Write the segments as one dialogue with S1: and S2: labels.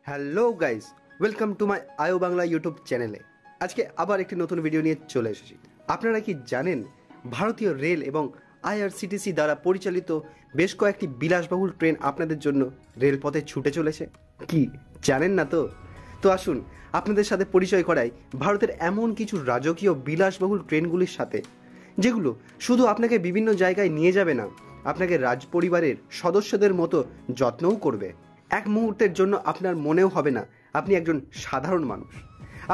S1: Hello guys, welcome to my আয়ো Bangla YouTube চ্যানেলে। আজকে আবার একটি নতুন ভিডিও নিয়ে চলে এসেছি। আপনারা কি জানেন ভারতীয় রেল এবং আইআরসিটিসি দ্বারা পরিচালিত বেশ কয়েকটি বিলাসবহুল ট্রেন আপনাদের জন্য রেলপথে ছুটে চলেছে? কি জানেন না? তো আসুন আপনাদের সাথে পরিচয় করাই ভারতের এমন কিছু রাজকীয় বিলাসবহুল ট্রেনগুলির সাথে, যেগুলো শুধু আপনাকে বিভিন্ন জায়গায় নিয়ে যাবে না, আপনাকে রাজপরিবারের সদস্যদের মতো যত্নও করবে। এক মুহূর্তের জন্য আপনার মনেও হবে না আপনি একজন সাধারণ মানুষ।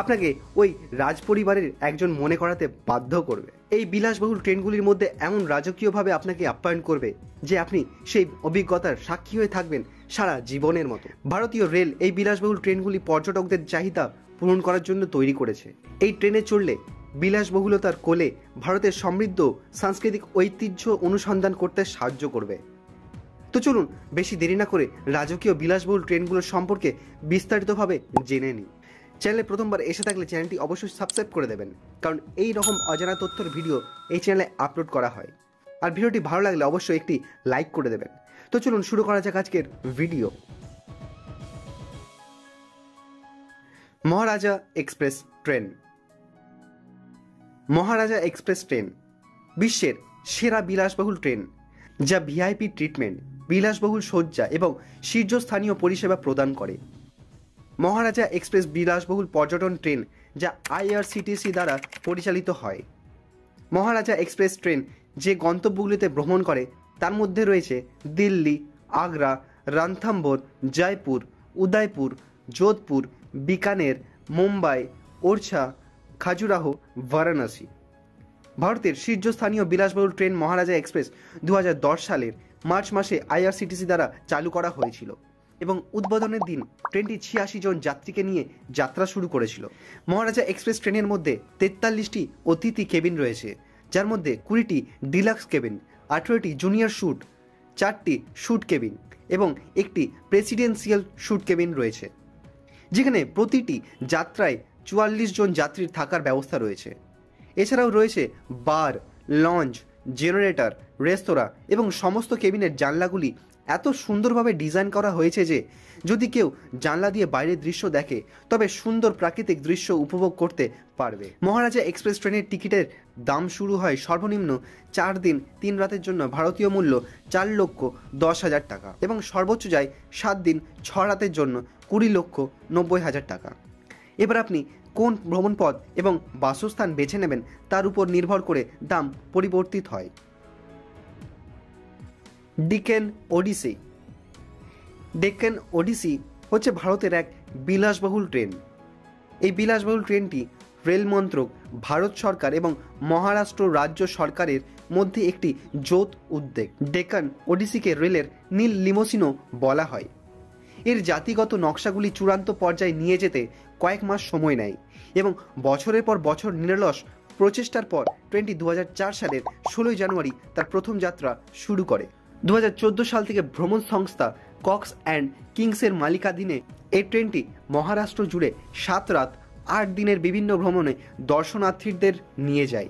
S1: আপনাকে ওই রাজপরিবারের একজন মনে করাতে বাধ্য করবে। এই বিলাসবহুল ট্রেনগুলির মধ্যে এমন রাজকীয়ভাবে আপনাকে আপ্যায়ন করবে যে আপনি সেই অভিজ্ঞতার সাক্ষী হয়ে থাকবেন সারা জীবনের মতো। ভারতীয় রেল এই বিলাসবহুল ট্রেনগুলি পর্যটকদের চাহিদা পূরণ করার জন্য তৈরি করেছে। এই ট্রেনে চড়লে বিলাসবহুলতার কোলে ভারতের সমৃদ্ধ সাংস্কৃতিক ঐতিহ্য অনুসন্ধান করতে সাহায্য করবে। তো চলুন বেশি দেরি না করে রাজকীয় বিলাসবহুল ট্রেনগুলোর সম্পর্কে বিস্তারিতভাবে জেনে নিই। চ্যানেলে প্রথমবার এসে থাকলে চ্যানেলটি অবশ্যই সাবস্ক্রাইব করে দেবেন, কারণ এই রকম অজানা তথ্যের ভিডিও এই চ্যানেলে আপলোড করা হয়। আর ভিডিওটি ভালো লাগলে অবশ্যই একটি লাইক করে দেবেন। তো চলুন শুরু করা যাক আজকের ভিডিও। মহারাজা এক্সপ্রেস ট্রেন। মহারাজা এক্সপ্রেস ট্রেন বিশ্বের সেরা বিলাসবহুল ট্রেন, যা ভিআইপি ট্রিটমেন্ট, বিলাসবহুল শয্যা এবং শীর্ষস্থানীয় পরিষেবা প্রদান করে। মহারাজা এক্সপ্রেস বিলাসবহুল পর্যটন ট্রেন যা আইআরসিটিসি দ্বারা পরিচালিত হয়। মহারাজা এক্সপ্রেস ট্রেন যে গন্তব্যগুলিতে ভ্রমণ করে তার মধ্যে রয়েছে দিল্লি, আগ্রা, রণথম্বোর, জয়পুর, উদয়পুর, যোধপুর, বিকানের, মুম্বাই, ওরছা, খাজুরাহো, বারাণসী। ভারতের শীর্ষস্থানীয় বিলাসবহুল ট্রেন মহারাজা এক্সপ্রেস 2010 সালের মার্চ মাসে আইআরসিটিসি দ্বারা চালু করা হয়েছিল এবং উদ্বোধনের দিন ট্রেনটি 86 জন যাত্রীকে নিয়ে যাত্রা শুরু করেছিল। মহারাজা এক্সপ্রেস ট্রেনের মধ্যে 43টি অতিথি কেবিন রয়েছে, যার মধ্যে 20টি ডিলাক্স কেবিন, 18টি জুনিয়র স্যুট, 4টি স্যুট কেবিন এবং একটি প্রেসিডেন্সিয়াল স্যুট কেবিন রয়েছে, যেখানে প্রতিটি যাত্রায় 44 জন যাত্রীর থাকার ব্যবস্থা রয়েছে। এছাড়াও রয়েছে বার, লঞ্চ, জেনারেটর, রেস্তোরাঁ এবং সমস্ত কেবিনের জানলাগুলি এত সুন্দরভাবে ডিজাইন করা হয়েছে যে যদি কেউ জানলা দিয়ে বাইরের দৃশ্য দেখে তবে সুন্দর প্রাকৃতিক দৃশ্য উপভোগ করতে পারবে। মহারাজা এক্সপ্রেস ট্রেনের টিকিটের দাম শুরু হয় সর্বনিম্ন 4 দিন 3 রাতের জন্য ভারতীয় মূল্য 4,10,000 টাকা এবং সর্বোচ্চ যায় 7 দিন 6 রাতের জন্য 20,90,000 টাকা। এবার আপনি কোন ভ্রমণপথ এবং বাসস্থান বেছে নেবেন তার উপর নির্ভর করে দাম পরিবর্তিত হয়। ডেক্কান ওডিসি। ডেক্কান ওডিসি হচ্ছে ভারতের এক বিলাসবহুল ট্রেন। এই বিলাসবহুল ট্রেনটি রেল মন্ত্রক, ভারত সরকার এবং মহারাষ্ট্র রাজ্য সরকারের মধ্যে একটি যৌথ উদ্যোগ। ডেক্কান ওডিসিকে রেলের নীল লিমোসিনও বলা হয়। এর জাতিগত নকশাগুলি চূড়ান্ত পর্যায়ে নিয়ে যেতে কয়েক মাস সময় নেয় এবং বছরের পর বছর নিরলস প্রচেষ্টার পর ট্রেনটি 2004 সালের 16 জানুয়ারি তার প্রথম যাত্রা শুরু করে। 2014 সাল থেকে ভ্রমণ সংস্থা কক্স অ্যান্ড কিংসের মালিকাধীনে এই ট্রেনটি মহারাষ্ট্র জুড়ে 7 রাত 8 দিনের বিভিন্ন ভ্রমণে দর্শনার্থীদের নিয়ে যায়।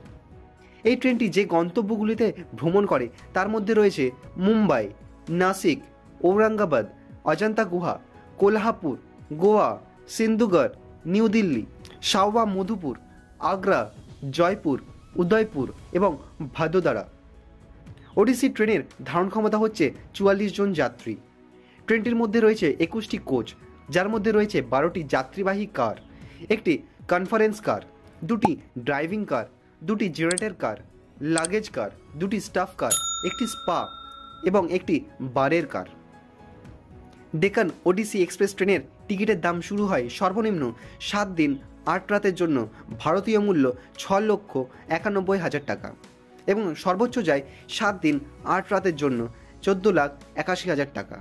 S1: এই ট্রেনটি যে গন্তব্যগুলিতে ভ্রমণ করে তার মধ্যে রয়েছে মুম্বাই, নাসিক, ঔরঙ্গাবাদ, অজন্তা গুহা, কোলহাপুর, গোয়া, সিন্ধুগড়, নিউ দিল্লি, সাওয়া মধুপুর, আগ্রা, জয়পুর, উদয়পুর এবং ভাদোদারা। ওডিসি ট্রেনের ধারণ ক্ষমতা হচ্ছে 44 জন যাত্রী। ট্রেনটির মধ্যে রয়েছে 21টি কোচ, যার মধ্যে রয়েছে 12টি যাত্রীবাহী কার, একটি কনফারেন্স কার, 2টি ড্রাইভিং কার, 2টি জেনারেটর কার, লাগেজ কার, 2টি স্টাফ কার, একটি স্পা এবং একটি বারের কার। ডেক্কান ওডিসি এক্সপ্রেস ট্রেনের টিকিটের দাম শুরু হয় সর্বনিম্ন 7 দিন 8 রাতের জন্য ভারতীয় মূল্য 6,91,000 টাকা এবং সর্বোচ্চ যায় 7 দিন 8 রাতের জন্য 14,81,000 টাকা।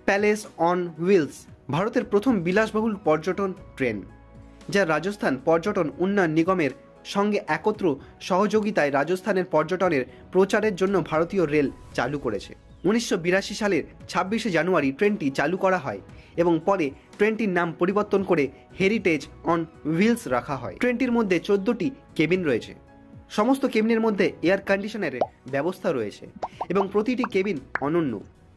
S1: প্যালেস অন হুইলস ভারতের প্রথম বিলাসবহুল পর্যটন ট্রেন, যা রাজস্থান পর্যটন উন্নয়ন নিগমের সঙ্গে একত্র সহযোগিতায় রাজস্থানের পর্যটনের প্রচারের জন্য ভারতীয় রেল চালু করেছে। 1982 সালের 26শে জানুয়ারি ট্রেনটি চালু করা হয় এবং পরে ট্রেনটির নাম পরিবর্তন করে হেরিটেজ অন হুইলস রাখা হয়। ট্রেনটির মধ্যে 14টি কেবিন রয়েছে। সমস্ত কেবিনের মধ্যে এয়ার কন্ডিশনারের ব্যবস্থা রয়েছে এবং প্রতিটি কেবিন অনন্য।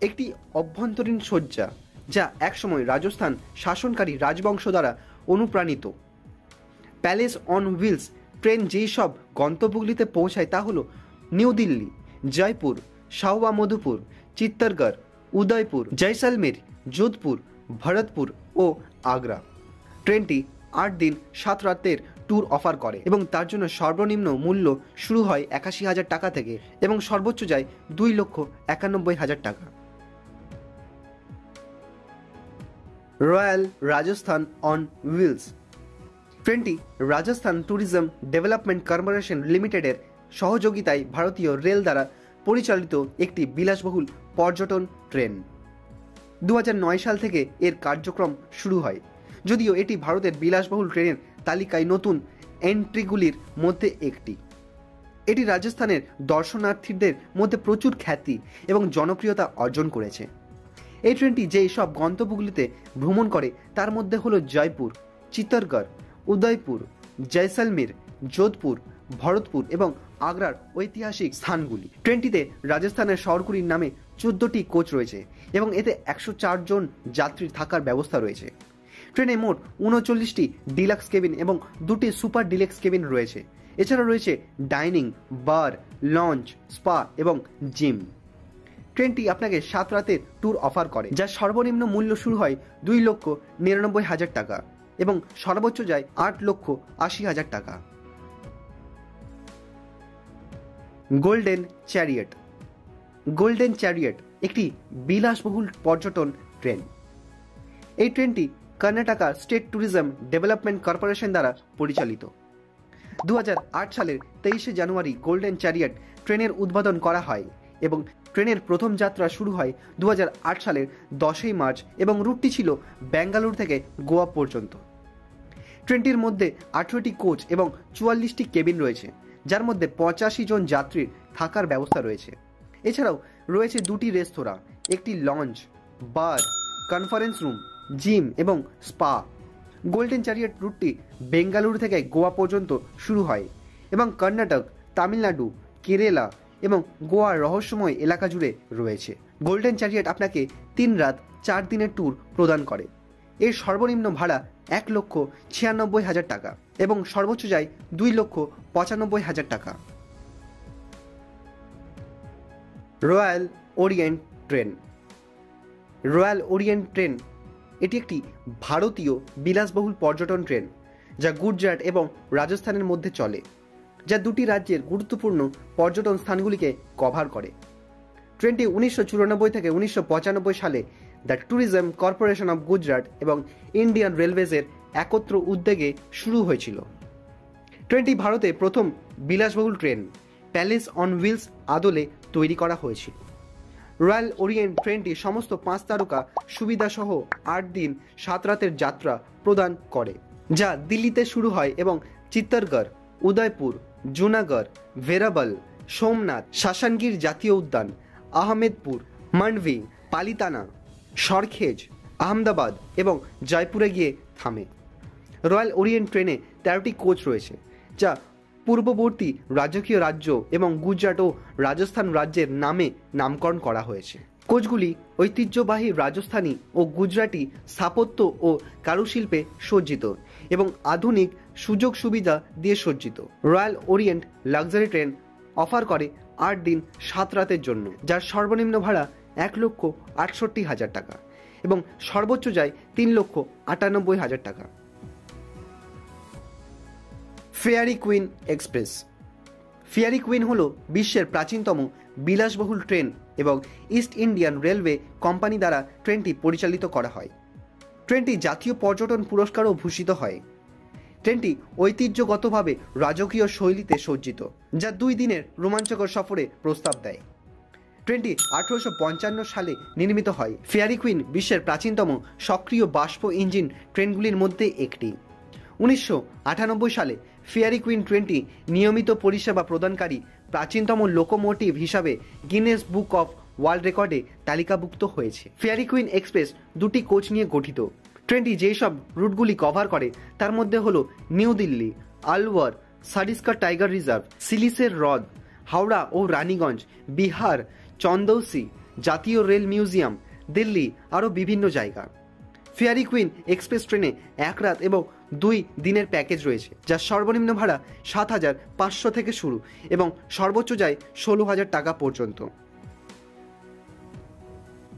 S1: একটি অভ্যন্তরীণ শয্যা যা একসময় রাজস্থান শাসনকারী রাজবংশ দ্বারা অনুপ্রাণিত। প্যালেস অন হুইলস ট্রেন যেই সব গন্তব্যগুলিতে পৌঁছায় তা হলো নিউ দিল্লি, জয়পুর, শাহবা মধুপুর, চিত্তরগড়, উদয়পুর, জয়সলমের, যোধপুর, ভরতপুর ও আগ্রা। ট্রেনটি 8 দিন 7 রাতের ট্যুর অফার করে এবং তার জন্য সর্বনিম্ন মূল্য শুরু হয় 81,000 টাকা থেকে এবং সর্বোচ্চ যায় 2,91,000 টাকা। রয়্যাল রাজস্থান অন হুইলস ট্রেনটি রাজস্থান ট্যুরিজম ডেভেলপমেন্ট কর্পোরেশন লিমিটেডের সহযোগিতায় ভারতীয় রেল দ্বারা পরিচালিত একটি বিলাসবহুল পর্যটন ট্রেন। 2009 সাল থেকে এর কার্যক্রম শুরু হয়, যদিও এটি ভারতের বিলাসবহুল ট্রেনের তালিকায় নতুন এন্ট্রিগুলির মধ্যে একটি। এটি রাজস্থানের দর্শনার্থীদের মধ্যে প্রচুর খ্যাতি এবং জনপ্রিয়তা অর্জন করেছে। এই ট্রেনটি যেই সব গন্তব্যগুলিতে ভ্রমণ করে তার মধ্যে হল জয়পুর, চিত্তরগড়, উদয়পুর, জয়সলমের, যোধপুর, ভরতপুর এবং আগ্রার ঐতিহাসিক স্থানগুলি। ট্রেনটিতে রাজস্থানের শহরগুলির নামে 14টি কোচ রয়েছে এবং এতে 104 জন যাত্রীর থাকার ব্যবস্থা রয়েছে। ট্রেনে মোট 39টি ডিলাক্স কেবিন এবং 2টি সুপার ডিলাক্স কেবিন রয়েছে। এছাড়া রয়েছে ডাইনিং, বার, লঞ্চ, স্পা এবং জিম। ট্রেনটি আপনাকে 7 রাতের ট্যুর অফার করে, যার সর্বনিম্ন মূল্য শুরু হয় 2,99,000 টাকা এবং সর্বোচ্চ যায় 8,80,000 টাকা। Golden chariot. গোল্ডেন চ্যারিয়ট একটি বিলাসবহুল পর্যটন ট্রেন। এই ট্রেনটি Karnataka state tourism development corporation দ্বারা পরিচালিত। 2008 সালের 23শে জানুয়ারি গোল্ডেন চ্যারিয়ট ট্রেনের উদ্বোধন করা হয় এবং ট্রেনের প্রথম যাত্রা শুরু হয় 2008 সালের 10ই মার্চ এবং রুটটি ছিল বেঙ্গালুরু থেকে গোয়া পর্যন্ত। ট্রেনটির মধ্যে 18টি কোচ এবং 44টি কেবিন রয়েছে, যার মধ্যে 85 জন যাত্রীর থাকার ব্যবস্থা রয়েছে। এছাড়াও রয়েছে 2টি রেস্তোরাঁ, একটি লঞ্চ, বার, কনফারেন্স রুম, জিম এবং স্পা। গোল্ডেন চ্যারিয়ট রুটটি বেঙ্গালুরু থেকে গোয়া পর্যন্ত শুরু হয় এবং কর্ণাটক, তামিলনাড়ু, কেরালা এবং গোয়ার রহস্যময় এলাকা জুড়ে রয়েছে। গোল্ডেন চ্যারিয়ট আপনাকে 3 রাত 4 দিনের ট্যুর প্রদান করে। এর সর্বনিম্ন ভাড়া 1,96,000 টাকা এবং সর্বোচ্চ যায় 2,95,000 টাকা। Royal Orient train. Royal Orient train এটি একটি ভারতীয় বিলাসবহুল পর্যটন ট্রেন যা গুজরাট এবং রাজস্থানের মধ্যে চলে, যা 2টি রাজ্যের গুরুত্বপূর্ণ পর্যটন স্থানগুলিকে কভার করে। ট্রেনটি 1994 থেকে 1995 সালে the tourism corporation of Gujarat এবং ইন্ডিয়ান রেলওয়েজের একত্র উদ্যোগে শুরু হয়েছিল। ট্রেনটি ভারতে প্রথম বিলাসবহুল ট্রেন প্যালেস অন হুইলস আদলে তৈরি করা হয়েছিল। রয়্যাল ওরিয়েন্ট ট্রেনটি সমস্ত 5 তারকা সুবিধাসহ 8 দিন 7 রাতের যাত্রা প্রদান করে, যা দিল্লিতে শুরু হয় এবং চিত্তরগড়, উদয়পুর, জুনাগড়, ভেরাবল, সোমনাথ, শাসানগীর জাতীয় উদ্যান, আহমেদপুর, মান্ডভি, পালিতানা, সরখেজ, আহমেদাবাদ এবং জয়পুরে গিয়ে থামে। রয়্যাল ওরিয়েন্ট ট্রেনে 13টি কোচ রয়েছে, যা পূর্ববর্তী রাজকীয় রাজ্য এবং গুজরাট ও রাজস্থান রাজ্যের নামে নামকরণ করা হয়েছে। কোচগুলি ঐতিহ্যবাহী রাজস্থানী ও গুজরাটি স্থাপত্য ও কারুশিল্পে সজ্জিত এবং আধুনিক সুযোগ সুবিধা দিয়ে সজ্জিত। Royal Orient luxury train offer করে 8 দিন 7 রাতের জন্য, যার সর্বনিম্ন ভাড়া 1,68,000 টাকা এবং সর্বোচ্চ যায় 3,98,000 টাকা। Fairy queen express. Fairy queen হল বিশ্বের প্রাচীনতম বিলাসবহুল ট্রেন এবং ইস্ট ইন্ডিয়ান রেলওয়ে কোম্পানি দ্বারা ট্রেনটি পরিচালিত করা হয়। ট্রেনটি জাতীয় পর্যটন পুরস্কারও ভূষিত হয়। ট্রেনটি ঐতিহ্যগতভাবে রাজকীয় শৈলীতে সজ্জিত, যা 2 দিনের রোমাঞ্চকর সফরে প্রস্তাব দেয়। ট্রেনটি 1855 সালে নির্মিত হয়। ফেয়ারি কুইন বিশ্বের প্রাচীনতম সক্রিয় বাষ্প ইঞ্জিন ট্রেনগুলির মধ্যে একটি। 1998 সালে ফেয়ারি কুইন ট্রেনটি নিয়মিত পরিষেবা প্রদানকারী প্রাচীনতম লোকোমোটিভ হিসাবে গিনেস বুক অফ ওয়ার্ল্ড রেকর্ডে তালিকাভুক্ত হয়েছে। ফেয়ারি কুইন এক্সপ্রেস 2টি কোচ নিয়ে গঠিত। ট্রেনটি যেসব রুটগুলি কভার করে তার মধ্যে হল নিউ দিল্লি, আলওয়ার, সারিস্কা টাইগার রিজার্ভ, সিলিসের হ্রদ, হাওড়া ও রানীগঞ্জ, বিহার, চন্দৌসি, জাতীয় রেল মিউজিয়াম, দিল্লি, আরও বিভিন্ন জায়গা। ফেয়ারি কুইন এক্সপ্রেস ট্রেনে 1 রাত এবং 2 দিনের প্যাকেজ রয়েছে, যার সর্বনিম্ন ভাড়া 7,500 থেকে শুরু এবং সর্বোচ্চ যায় 16,000 টাকা পর্যন্ত।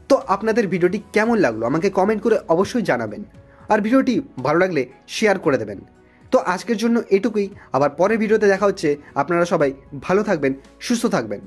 S1: তো আপনাদের ভিডিওটি কেমন লাগলো আমাকে কমেন্ট করে অবশ্যই জানাবেন, আর ভিডিওটি ভালো লাগলে শেয়ার করে দেবেন। তো আজকের জন্য এটুকুই, আবার পরের ভিডিওতে দেখা হচ্ছে। আপনারা সবাই ভালো থাকবেন, সুস্থ থাকবেন।